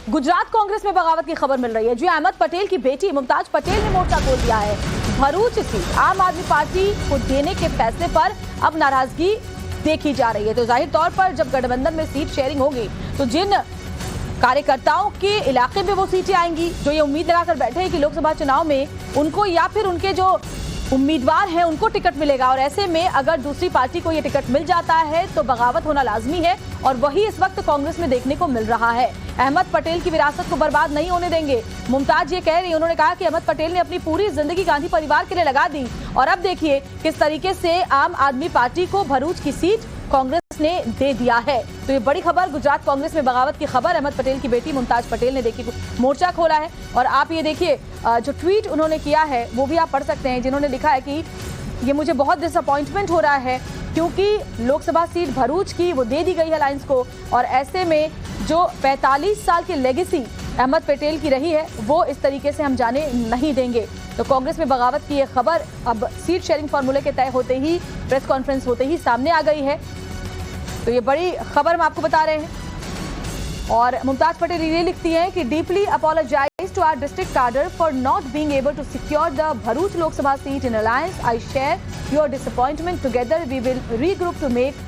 गुजरात कांग्रेस में बगावत की खबर मिल रही है। जी, अहमद पटेल की बेटी मुमताज पटेल ने मोर्चा खोल दिया है। भरूच सीट आम आदमी पार्टी को देने के फैसले पर अब नाराजगी देखी जा रही है। तो जाहिर तौर पर जब गठबंधन में सीट शेयरिंग होगी तो जिन कार्यकर्ताओं के इलाके में वो सीटें आएंगी, जो ये उम्मीद लगाकर बैठे हैं कि लोकसभा चुनाव में उनको या फिर उनके जो उम्मीदवार हैं उनको टिकट मिलेगा, और ऐसे में अगर दूसरी पार्टी को ये टिकट मिल जाता है तो बगावत होना लाजमी है, और वही इस वक्त कांग्रेस में देखने को मिल रहा है। अहमद पटेल की विरासत को बर्बाद नहीं होने देंगे, मुमताज ये कह रही है। उन्होंने कहा कि अहमद पटेल ने अपनी पूरी जिंदगी गांधी परिवार के लिए लगा दी, और अब देखिए किस तरीके से आम आदमी पार्टी को भरूच की सीट कांग्रेस ने दे दिया है। तो ये बड़ी खबर, गुजरात कांग्रेस में बगावत की खबर। अहमद पटेल की बेटी मुमताज पटेल ने देखिए मोर्चा खोला है, और आप ये देखिए जो ट्वीट उन्होंने किया है वो भी आप पढ़ सकते हैं, जिन्होंने लिखा है कि ये मुझे बहुत डिसअपॉइंटमेंट हो रहा है क्योंकि लोकसभा सीट भरूच की वो दे दी गई है अलायंस को, और ऐसे में जो 45 साल की लेगेसी अहमद पटेल की रही है वो इस तरीके से हम जाने नहीं देंगे। तो कांग्रेस में बगावत की ये खबर अब सीट शेयरिंग फॉर्मूले के तय होते ही, प्रेस कॉन्फ्रेंस होते ही सामने आ गई है। तो ये बड़ी खबर हम आपको बता रहे हैं। और मुमताज पटेल ये लिखती हैं कि deeply apologise to our district cadre for not being able to secure the Bharuch Lok Sabha seat in alliance. I share your disappointment, together we will regroup to make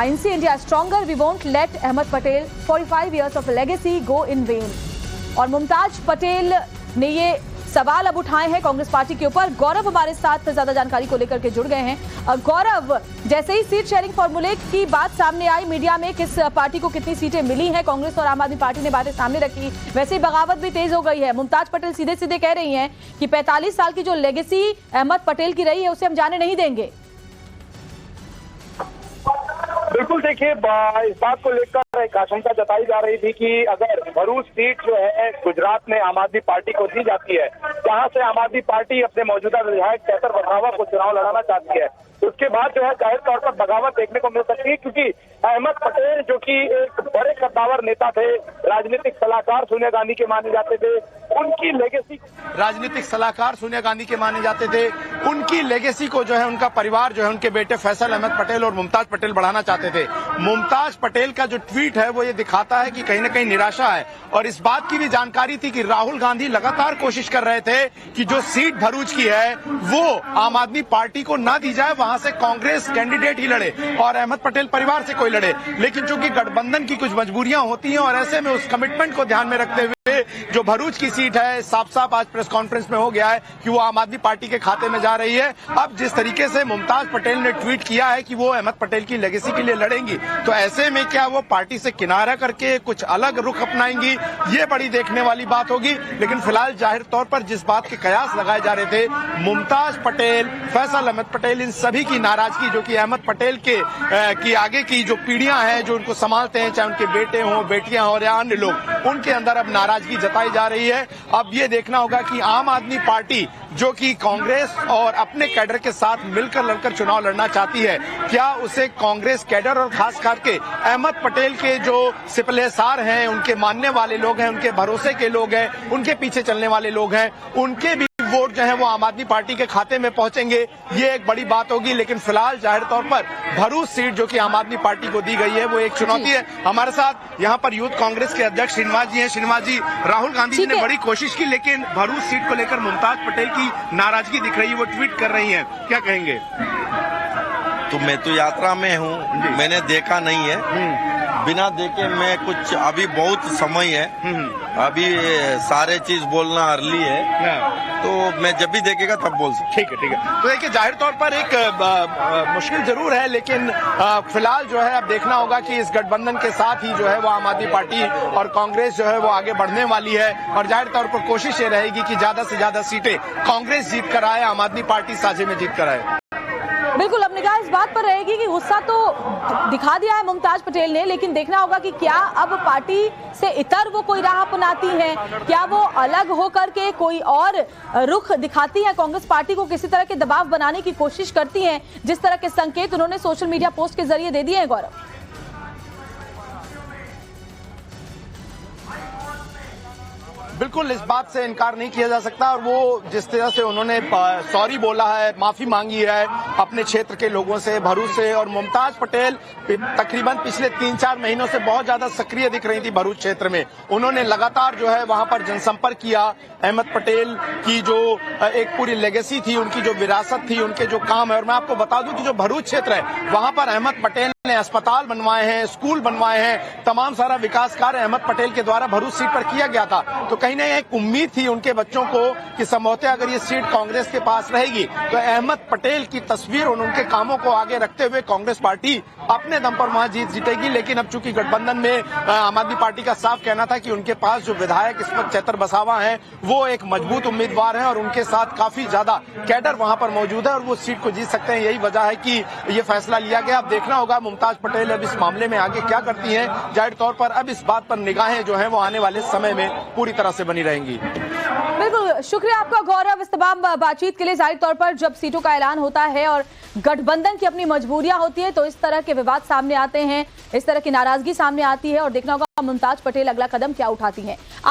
INC India stronger. We won't let Ahmed Patel 45 years of legacy go in vain. और मुमताज पटेल ने ये सवाल अब उठाए हैं Congress party के ऊपर। गौरव हमारे साथ ज्यादा जानकारी को लेकर के जुड़ गए हैं। गौरव, जैसे ही सीट शेयरिंग फॉर्मूले की बात सामने आई मीडिया में, किस पार्टी को कितनी सीटें मिली हैं, कांग्रेस और आम आदमी पार्टी ने बातें सामने रखी, वैसे ही बगावत भी तेज हो गई है। मुमताज पटेल सीधे सीधे कह रही हैं कि 45 साल की जो लेगेसी अहमद पटेल की रही है उसे हम जाने नहीं देंगे। बिल्कुल, देखिए इस बात को लेकर एक आशंका जताई जा रही थी कि अगर भरूच सीट जो है गुजरात में आम आदमी पार्टी को दी जाती है, जहां से आम आदमी पार्टी अपने मौजूदा विधायक कैसर वधावा को चुनाव लड़ाना चाहती है, उसके बाद जो है जाहिर तौर पर बगावत देखने को मिल सकती है। क्योंकि अहमद पटेल जो कि एक बड़े कद्दावर नेता थे, राजनीतिक सलाहकार सोनिया गांधी के माने जाते थे, उनकी लेगेसी उनकी लेगेसी को जो है उनका परिवार जो है उनके बेटे फैसल अहमद पटेल और मुमताज पटेल बढ़ाना चाहते थे। मुमताज पटेल का जो ट्वीट है वो ये दिखाता है कि कहीं न कहीं निराशा है, और इस बात की भी जानकारी थी कि राहुल गांधी लगातार कोशिश कर रहे थे कि जो सीट भरूच की है वो आम आदमी पार्टी को ना दी जाए, वहां से कांग्रेस कैंडिडेट ही लड़े और अहमद पटेल परिवार से कोई लड़े। लेकिन चूंकि गठबंधन की कुछ मजबूरियां होती हैं और ऐसे में उस कमिटमेंट को ध्यान में रखते हुए जो भरूच की सीट है साफ साफ आज प्रेस कॉन्फ्रेंस में हो गया है कि वो आम आदमी पार्टी के खाते में जा रही है। अब जिस तरीके से मुमताज पटेल ने ट्वीट किया है कि वो अहमद पटेल की लेगेसी के लिए लड़ेंगी, तो ऐसे में क्या वो पार्टी से किनारा करके कुछ अलग रुख अपनाएंगी, ये बड़ी देखने वाली बात होगी। लेकिन फिलहाल जाहिर तौर पर जिस बात के कयास लगाए जा रहे थे, मुमताज पटेल, फैसल अहमद पटेल, इन सभी की नाराजगी जो कि अहमद पटेल की आगे की जो पीढ़ियां हैं जो उनको संभालते हैं, चाहे उनके बेटे हों, बेटियां हों या अन्य लोग, उनके अंदर अब नाराजगी जताई जा रही है। अब ये देखना होगा कि आम आदमी पार्टी जो कि कांग्रेस और अपने कैडर के साथ मिलकर लड़कर चुनाव लड़ना चाहती है, क्या उसे कांग्रेस कैडर और खास करके अहमद पटेल के जो सिपहसार हैं, उनके मानने वाले लोग हैं, उनके भरोसे के लोग हैं, उनके पीछे चलने वाले लोग हैं, उनके भी वोट जो है वो आम आदमी पार्टी के खाते में पहुंचेंगे, ये एक बड़ी बात होगी। लेकिन फिलहाल जाहिर तौर पर भरूच सीट जो कि आम आदमी पार्टी को दी गई है वो एक चुनौती है। हमारे साथ यहाँ पर यूथ कांग्रेस के अध्यक्ष श्रीनिवास जी हैं। श्रीनिवास जी, राहुल गांधी जी ने बड़ी कोशिश की लेकिन भरूच सीट को लेकर मुमताज पटेल की नाराजगी दिख रही है, वो ट्वीट कर रही है, क्या कहेंगे? तो मैं तो यात्रा में हूँ, मैंने देखा नहीं है, बिना देखे मैं कुछ, अभी बहुत समय है, अभी सारे चीज बोलना अर्ली है, तो मैं जब भी देखेगा तब बोल सकता। ठीक है। तो देखिए जाहिर तौर पर एक मुश्किल जरूर है, लेकिन फिलहाल जो है अब देखना होगा कि इस गठबंधन के साथ ही जो है वो आम आदमी पार्टी और कांग्रेस जो है वो आगे बढ़ने वाली है, और जाहिर तौर पर कोशिश ये रहेगी कि ज्यादा से ज्यादा सीटें कांग्रेस जीत कर आए, आम आदमी पार्टी साझे में जीत कर आए। बिल्कुल, अब निगाह इस बात पर रहेगी कि गुस्सा तो दिखा दिया है मुमताज पटेल ने, लेकिन देखना होगा कि क्या अब पार्टी से इतर वो कोई राह अपनाती हैं, क्या वो अलग होकर के कोई और रुख दिखाती हैं, कांग्रेस पार्टी को किसी तरह के दबाव बनाने की कोशिश करती हैं, जिस तरह के संकेत उन्होंने सोशल मीडिया पोस्ट के जरिए दे दिए हैं। गौरव, बिल्कुल इस बात से इनकार नहीं किया जा सकता और वो जिस तरह से उन्होंने सॉरी बोला है, माफी मांगी है अपने क्षेत्र के लोगों से, भरूच से। और मुमताज पटेल तकरीबन पिछले 3-4 महीनों से बहुत ज्यादा सक्रिय दिख रही थी भरूच क्षेत्र में। उन्होंने लगातार जो है वहां पर जनसंपर्क किया। अहमद पटेल की जो एक पूरी लेगेसी थी, उनकी जो विरासत थी, उनके जो काम है। और मैं आपको बता दूं कि जो भरूच क्षेत्र है वहां पर अहमद पटेल ने अस्पताल बनवाए हैं, स्कूल बनवाए हैं, तमाम सारा विकास कार्य अहमद पटेल के द्वारा भरूच सीट पर किया गया था। तो कहीं ना एक उम्मीद थी उनके बच्चों को कि संभवतः अगर ये सीट कांग्रेस के पास रहेगी तो अहमद पटेल की तस्वीर और उनके कामों को आगे रखते हुए कांग्रेस पार्टी अपने दम पर वहां जीतेगी। लेकिन अब चूंकि गठबंधन में आम आदमी पार्टी का साफ कहना था कि उनके पास जो विधायक इस वक्त चैतर बसावा हैं वो एक मजबूत उम्मीदवार हैं और उनके साथ काफी ज्यादा कैडर वहां पर मौजूद है और वो सीट को जीत सकते हैं। यही वजह है कि ये फैसला लिया गया। अब देखना होगा मुमताज पटेल अब इस मामले में आगे क्या करती हैं। जाहिर तौर पर अब इस बात पर निगाहें जो हैं वो आने वाले समय में पूरी तरह से बनी रहेंगी। बिल्कुल, शुक्रिया आपका गौरव इस तमाम बातचीत के लिए। जाहिर तौर पर जब सीटों का ऐलान होता है और गठबंधन की अपनी मजबूरियां होती है तो इस तरह के विवाद सामने आते हैं, इस तरह की नाराजगी सामने आती है और देखना होगा मुमताज पटेल अगला कदम क्या उठाती हैं।